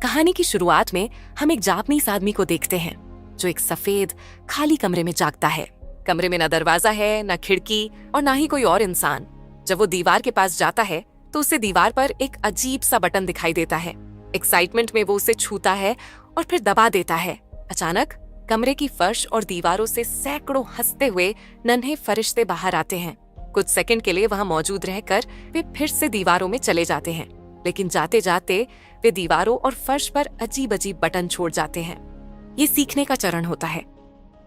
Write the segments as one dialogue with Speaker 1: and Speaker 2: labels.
Speaker 1: कहानी की शुरुआत में हम एक जापानीज आदमी को देखते हैं जो एक सफेद खाली कमरे में जागता है। कमरे में न दरवाजा है, न खिड़की और ना ही कोई और इंसान। जब वो दीवार के पास जाता है तो उसे दीवार पर एक अजीब सा बटन दिखाई देता है। एक्साइटमेंट में वो उसे छूता है और फिर दबा देता है। अचानक कमरे की फर्श और दीवारों से सैकड़ों हंसते हुए नन्हे फरिश्ते बाहर आते हैं। कुछ सेकंड के लिए वहां मौजूद रहकर वे फिर से दीवारों में चले जाते हैं, लेकिन जाते जाते वे दीवारों और फर्श पर अजीब अजीब बटन छोड़ जाते हैं। ये सीखने का चरण होता है।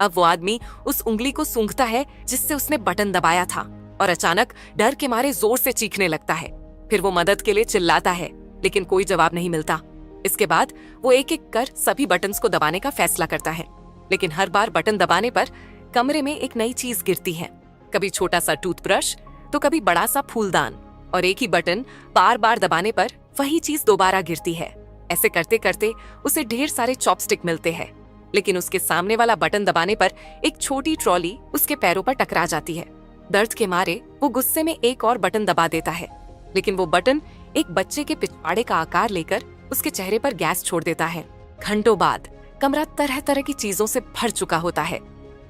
Speaker 1: अब वो आदमी उस उंगली को सूंघता है जिससे उसने बटन दबाया था और अचानक डर के मारे जोर से चीखने लगता है। फिर वो मदद के लिए चिल्लाता है, लेकिन कोई जवाब नहीं मिलता। इसके बाद वो एक एक कर सभी बटन्स को दबाने का फैसला करता है, लेकिन हर बार बटन दबाने पर कमरे में एक नई चीज गिरती है। कभी छोटा सा टूथब्रश तो कभी बड़ा सा फूलदान, और एक ही बटन बार बार दबाने पर वही चीज दोबारा गिरती है। ऐसे करते करते उसे ढेर सारे चॉपस्टिक मिलते हैं, लेकिन उसके सामने वाला बटन दबाने पर एक छोटी ट्रॉली उसके पैरों पर टकरा जाती है। दर्द के मारे वो गुस्से में एक और बटन दबा देता है, लेकिन वो बटन एक बच्चे के पिछवाड़े का आकार लेकर उसके चेहरे पर गैस छोड़ देता है। घंटों बाद कमरा तरह तरह की चीजों से भर चुका होता है।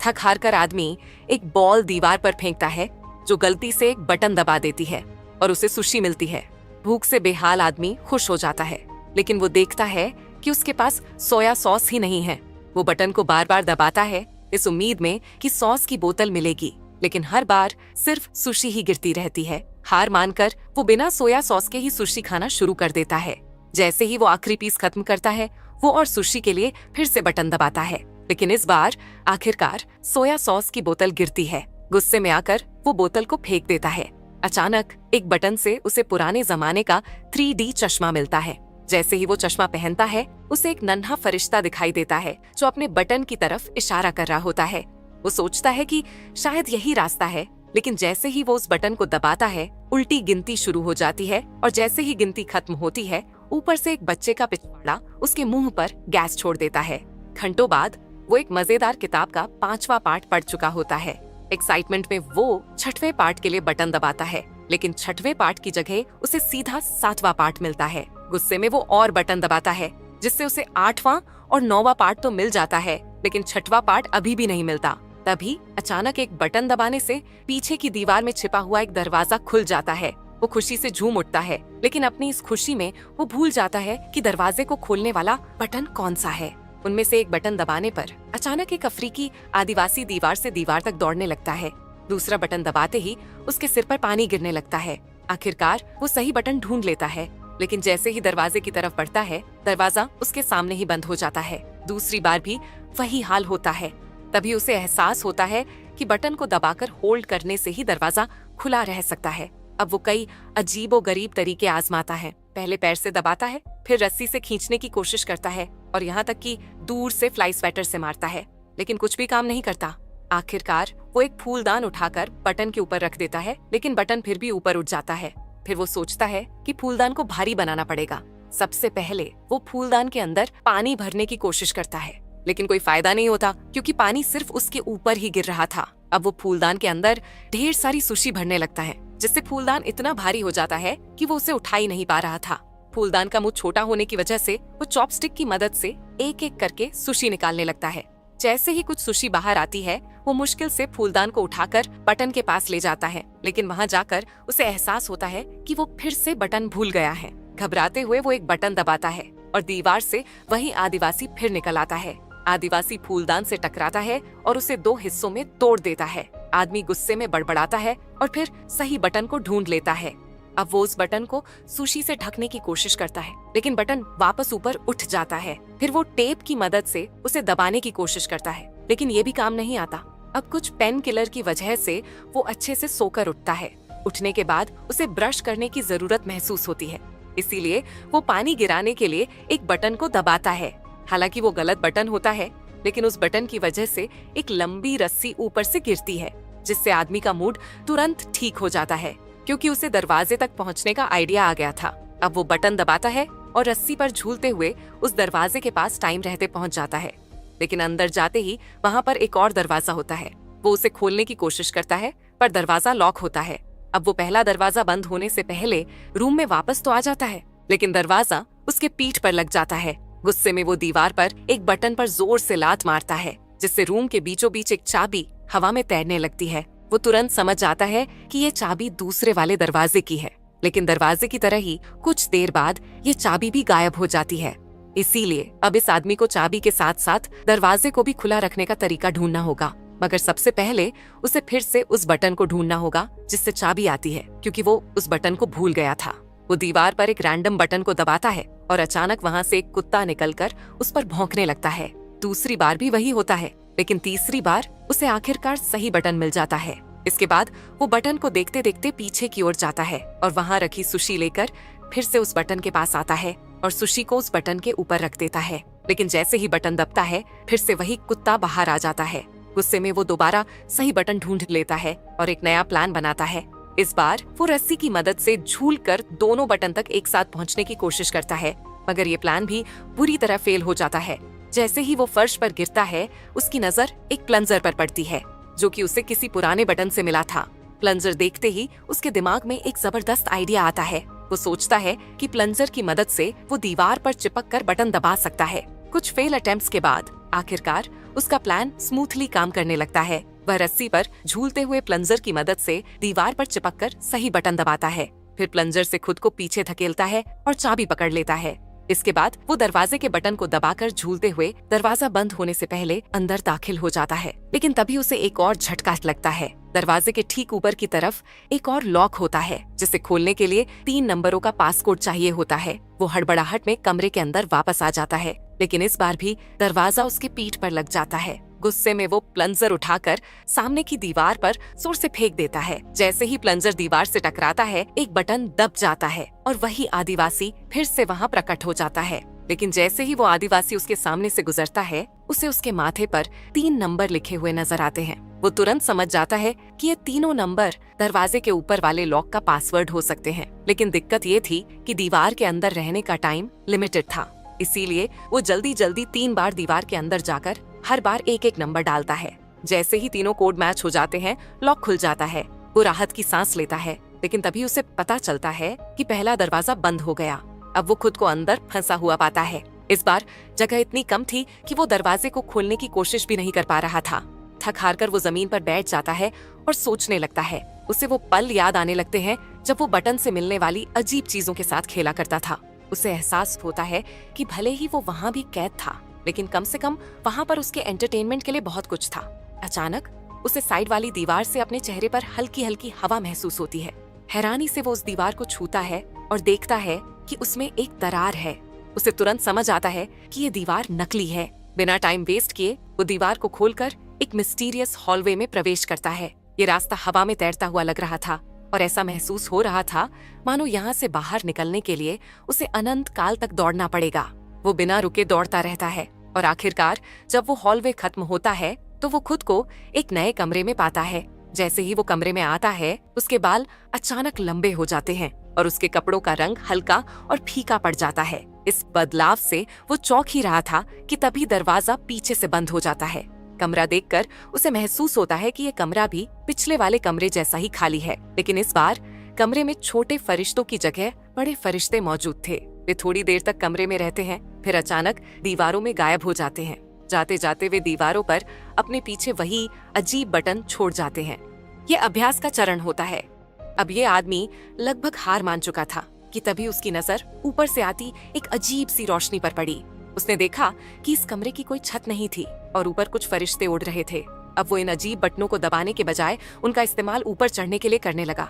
Speaker 1: थक हार कर आदमी एक बॉल दीवार पर फेंकता है जो गलती से एक बटन दबा देती है और उसे सुशी मिलती है। भूख से बेहाल आदमी खुश हो जाता है, लेकिन वो देखता है कि उसके पास सोया सॉस ही नहीं है। वो बटन को बार बार दबाता है इस उम्मीद में कि सॉस की बोतल मिलेगी, लेकिन हर बार सिर्फ सुशी ही गिरती रहती है। हार मानकर वो बिना सोया सॉस के ही सुशी खाना शुरू कर देता है। जैसे ही वो आखिरी पीस खत्म करता है, वो और सुशी के लिए फिर से बटन दबाता है, लेकिन इस बार आखिरकार सोया सॉस की बोतल गिरती है। गुस्से में आकर वो बोतल को फेंक देता है। अचानक एक बटन से उसे पुराने जमाने का 3D चश्मा मिलता है। जैसे ही वो चश्मा पहनता है, उसे एक नन्हा फरिश्ता दिखाई देता है जो अपने बटन की तरफ इशारा कर रहा होता है। वो सोचता है कि शायद यही रास्ता है, लेकिन जैसे ही वो उस बटन को दबाता है, उल्टी गिनती शुरू हो जाती है और जैसे ही गिनती खत्म होती है, ऊपर से एक बच्चे का पिछवाड़ा उसके मुंह पर गैस छोड़ देता है। घंटों बाद वो एक मजेदार किताब का 5वां पार्ट पढ़ चुका होता है। एक्साइटमेंट में वो 6वें पार्ट के लिए बटन दबाता है, लेकिन 6वें पार्ट की जगह उसे सीधा 7वां पार्ट मिलता है। गुस्से में वो और बटन दबाता है, जिससे उसे 8वां और 9वां पार्ट तो मिल जाता है, लेकिन 6वां पार्ट अभी भी नहीं मिलता। तभी अचानक एक बटन दबाने से पीछे की दीवार में छिपा हुआ एक दरवाजा खुल जाता है। वो खुशी से झूम उठता है, लेकिन अपनी इस खुशी में वो भूल जाता है कि दरवाजे को खोलने वाला बटन कौन सा है। उनमें से एक बटन दबाने पर अचानक एक अफ्रीकी आदिवासी दीवार से दीवार तक दौड़ने लगता है। दूसरा बटन दबाते ही उसके सिर पर पानी गिरने लगता है। आखिरकार वो सही बटन ढूंढ लेता है, लेकिन जैसे ही दरवाजे की तरफ बढ़ता है, दरवाजा उसके सामने ही बंद हो जाता है। दूसरी बार भी वही हाल होता है। तभी उसे एहसास होता है कि बटन को दबाकर होल्ड करने से ही दरवाजा खुला रह सकता है। अब वो कई अजीबोगरीब तरीके आजमाता है। पहले पैर से दबाता है, फिर रस्सी से खींचने की कोशिश करता है और यहाँ तक कि दूर से फ्लाई स्वेटर से मारता है, लेकिन कुछ भी काम नहीं करता। आखिरकार वो एक फूलदान उठाकर बटन के ऊपर रख देता है, लेकिन बटन फिर भी ऊपर उठ जाता है। फिर वो सोचता है कि फूलदान को भारी बनाना पड़ेगा। सबसे पहले वो फूलदान के अंदर पानी भरने की कोशिश करता है, लेकिन कोई फायदा नहीं होता क्योंकि पानी सिर्फ उसके ऊपर ही गिर रहा था। अब वो फूलदान के अंदर ढेर सारी सुशी भरने लगता है, जिससे फूलदान इतना भारी हो जाता है कि वो उसे उठा ही नहीं पा रहा था। फूलदान का मुंह छोटा होने की वजह से वो चॉपस्टिक की मदद से एक एक करके सुशी निकालने लगता है। जैसे ही कुछ सुशी बाहर आती है, वो मुश्किल से फूलदान को उठाकर बटन के पास ले जाता है, लेकिन वहाँ जाकर उसे एहसास होता है कि वो फिर से बटन भूल गया है। घबराते हुए वो एक बटन दबाता है और दीवार से वही आदिवासी फिर निकल आता है। आदिवासी फूलदान से टकराता है और उसे 2 हिस्सों में तोड़ देता है। आदमी गुस्से में बड़बड़ाता है और फिर सही बटन को ढूंढ लेता है। अब वो उस बटन को सुशी से ढकने की कोशिश करता है, लेकिन बटन वापस ऊपर उठ जाता है। फिर वो टेप की मदद से उसे दबाने की कोशिश करता है, लेकिन ये भी काम नहीं आता। अब कुछ पेन किलर की वजह से वो अच्छे से सोकर उठता है। उठने के बाद उसे ब्रश करने की जरूरत महसूस होती है, इसीलिए वो पानी गिराने के लिए एक बटन को दबाता है। हालांकि वो गलत बटन होता है, लेकिन उस बटन की वजह से एक लंबी रस्सी ऊपर से गिरती है, जिससे आदमी का मूड तुरंत ठीक हो जाता है, क्योंकि उसे दरवाजे तक पहुंचने का आइडिया आ गया था। अब वो बटन दबाता है और रस्सी पर झूलते हुए उस दरवाजे के पास टाइम रहते पहुंच जाता है, लेकिन अंदर जाते ही वहाँ पर एक और दरवाजा होता है। वो उसे खोलने की कोशिश करता है, पर दरवाजा लॉक होता है। अब वो पहला दरवाजा बंद होने से पहले रूम में वापस तो आ जाता है, लेकिन दरवाजा उसके पीठ पर लग जाता है। गुस्से में वो दीवार पर एक बटन पर जोर से लात मारता है, जिससे रूम के बीचों बीच एक चाबी हवा में तैरने लगती है। वो तुरंत समझ जाता है कि ये चाबी दूसरे वाले दरवाजे की है, लेकिन दरवाजे की तरह ही कुछ देर बाद ये चाबी भी गायब हो जाती है। इसीलिए अब इस आदमी को चाबी के साथ साथ दरवाजे को भी खुला रखने का तरीका ढूंढना होगा। मगर सबसे पहले उसे फिर से उस बटन को ढूंढना होगा जिससे चाबी आती है, क्योंकि वो उस बटन को भूल गया था। वो दीवार पर एक रैंडम बटन को दबाता है और अचानक वहाँ से एक कुत्ता निकलकर उस पर भौंकने लगता है। दूसरी बार भी वही होता है, लेकिन तीसरी बार उसे आखिरकार सही बटन मिल जाता है। इसके बाद वो बटन को देखते देखते पीछे की ओर जाता है और वहाँ रखी सुशी लेकर फिर से उस बटन के पास आता है और सुशी को उस बटन के ऊपर रख देता है। लेकिन जैसे ही बटन दबता है, फिर से वही कुत्ता बाहर आ जाता है। गुस्से में वो दोबारा सही बटन ढूंढ लेता है और एक नया प्लान बनाता है। इस बार वो रस्सी की मदद से झूलकर दोनों बटन तक एक साथ पहुंचने की कोशिश करता है, मगर ये प्लान भी बुरी तरह फेल हो जाता है। जैसे ही वो फर्श पर गिरता है, उसकी नजर एक प्लंजर पर पड़ती है, जो कि उसे किसी पुराने बटन से मिला था। प्लंजर देखते ही उसके दिमाग में एक जबरदस्त आइडिया आता है। वो सोचता है कि प्लंजर की मदद से वो दीवार पर चिपक कर बटन दबा सकता है। कुछ फेल अटेम्प्ट्स के बाद आखिरकार उसका प्लान स्मूथली काम करने लगता है। वह रस्सी पर झूलते हुए प्लंजर की मदद से दीवार पर चिपककर सही बटन दबाता है, फिर प्लंजर से खुद को पीछे धकेलता है और चाबी पकड़ लेता है। इसके बाद वो दरवाजे के बटन को दबाकर झूलते हुए दरवाजा बंद होने से पहले अंदर दाखिल हो जाता है। लेकिन तभी उसे एक और झटका लगता है। दरवाजे के ठीक ऊपर की तरफ एक और लॉक होता है, जिसे खोलने के लिए 3 नंबरों का पासकोड चाहिए होता है। वो हड़बड़ाहट में कमरे के अंदर वापस आ जाता है, लेकिन इस बार भी दरवाजा उसके पीठ पर लग जाता है। गुस्से में वो प्लंजर उठाकर सामने की दीवार पर जोर से फेंक देता है। जैसे ही प्लंजर दीवार से टकराता है, एक बटन दब जाता है और वही आदिवासी फिर से वहाँ प्रकट हो जाता है। लेकिन जैसे ही वो आदिवासी उसके सामने से गुजरता है, उसे उसके माथे पर 3 नंबर लिखे हुए नजर आते हैं। वो तुरंत समझ जाता है कि ये तीनों नंबर दरवाजे के ऊपर वाले लॉक का पासवर्ड हो सकते हैं। लेकिन दिक्कत ये थी कि दीवार के अंदर रहने का टाइम लिमिटेड था, इसीलिए वो जल्दी जल्दी 3 बार दीवार के अंदर जाकर हर बार एक एक नंबर डालता है। जैसे ही तीनों कोड मैच हो जाते हैं, लॉक खुल जाता है। वो राहत की सांस लेता है, लेकिन तभी उसे पता चलता है कि पहला दरवाजा बंद हो गया। अब वो खुद को अंदर फंसा हुआ पाता है। इस बार जगह इतनी कम थी कि वो दरवाजे को खोलने की कोशिश भी नहीं कर पा रहा था। थक हार कर वो जमीन पर बैठ जाता है और सोचने लगता है। उसे वो पल याद आने लगते हैं जब वो बटन से मिलने वाली अजीब चीजों के साथ खेला करता था। उसे एहसास होता है कि भले ही वो वहाँ भी कैद था, लेकिन कम से कम वहाँ पर उसके एंटरटेनमेंट के लिए बहुत कुछ था। अचानक उसे साइड वाली दीवार से अपने चेहरे पर हल्की हल्की हवा महसूस होती है। हैरानी से वो उस दीवार को छूता है और देखता है कि उसमें एक दरार है। उसे तुरंत समझ आता है कि ये दीवार नकली है। बिना टाइम वेस्ट किए वो दीवार को खोलकर एक मिस्टीरियस हॉलवे में प्रवेश करता है। ये रास्ता हवा में तैरता हुआ लग रहा था और ऐसा महसूस हो रहा था मानो यहाँ से बाहर निकलने के लिए उसे अनंत काल तक दौड़ना पड़ेगा। वो बिना रुके दौड़ता रहता है और आखिरकार जब वो हॉलवे खत्म होता है तो वो खुद को एक नए कमरे में पाता है। जैसे ही वो कमरे में आता है, उसके बाल अचानक लंबे हो जाते हैं और उसके कपड़ों का रंग हल्का और फीका पड़ जाता है। इस बदलाव से वो चौंक ही रहा था कि तभी दरवाजा पीछे से बंद हो जाता है। कमरा देखकर उसे महसूस होता है कि ये कमरा भी पिछले वाले कमरे जैसा ही खाली है, लेकिन इस बार कमरे में छोटे फरिश्तों की जगह बड़े फरिश्ते मौजूद थे। वे थोड़ी देर तक कमरे में रहते हैं, फिर अचानक दीवारों में गायब हो जाते हैं। जाते जाते वे दीवारों पर अपने पीछे वही अजीब बटन छोड़ जाते हैं। ये अभ्यास का चरण होता है। अब ये आदमी लगभग हार मान चुका था कि तभी उसकी नजर ऊपर से आती एक अजीब सी रोशनी पर पड़ी। उसने देखा कि इस कमरे की कोई छत नहीं थी और ऊपर कुछ फरिश्ते उड़ रहे थे। अब वो इन अजीब बटनों को दबाने के बजाय उनका इस्तेमाल ऊपर चढ़ने के लिए करने लगा।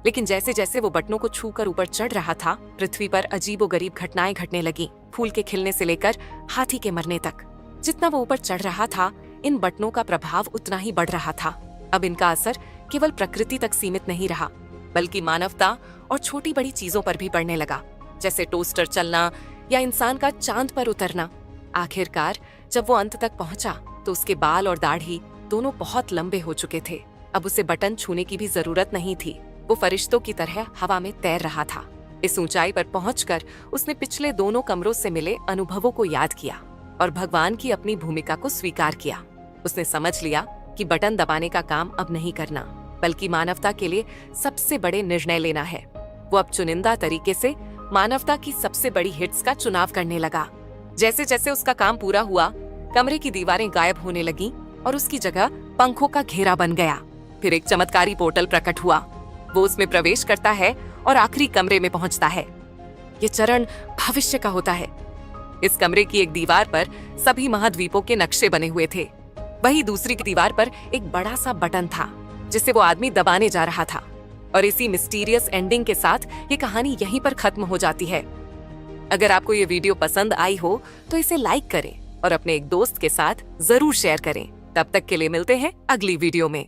Speaker 1: लेकिन जैसे जैसे वो बटनों को छूकर ऊपर चढ़ रहा था, पृथ्वी पर अजीबोगरीब घटनाएं घटने लगीं। फूल के खिलने से लेकर हाथी के मरने तक। जितना वो ऊपर चढ़ रहा था, इन बटनों का प्रभाव उतना ही बढ़ रहा था। अब इनका असर केवल प्रकृति तक सीमित नहीं रहा, बल्कि मानवता और छोटी बड़ी चीजों पर भी पड़ने लगा, जैसे टोस्टर चलना या इंसान का चांद पर उतरना। आखिरकार जब वो अंत तक पहुंचा तो उसके बाल और दाढ़ी दोनों बहुत लंबे हो चुके थे। अब उसे बटन छूने की भी जरूरत नहीं थी। वो फरिश्तों की तरह हवा में तैर रहा था। इस ऊंचाई पर पहुंचकर उसने पिछले दोनों कमरों से मिले अनुभवों को याद किया और भगवान की अपनी भूमिका को स्वीकार किया। उसने समझ लिया कि बटन दबाने का काम अब नहीं करना, बल्कि मानवता के लिए सबसे बड़े निर्णय लेना है। वो अब चुनिंदा तरीके से मानवता की सबसे बड़ी हिट्स का चुनाव करने लगा। जैसे जैसे उसका काम पूरा हुआ, कमरे की दीवारें गायब होने लगीं और उसकी जगह पंखों का घेरा बन गया। फिर एक चमत्कारी पोर्टल प्रकट हुआ। वो उसमें प्रवेश करता है और आखिरी कमरे में पहुंचता है। ये चरण भविष्य का होता है। इस कमरे की एक दीवार पर सभी महाद्वीपों के नक्शे बने हुए थे। वही दूसरी की दीवार पर एक बड़ा सा बटन था जिसे वो आदमी दबाने जा रहा था। और इसी मिस्टीरियस एंडिंग के साथ ये कहानी यहीं पर खत्म हो जाती है। अगर आपको ये वीडियो पसंद आई हो तो इसे लाइक करें और अपने एक दोस्त के साथ जरूर शेयर करें। तब तक के लिए मिलते हैं अगली वीडियो में।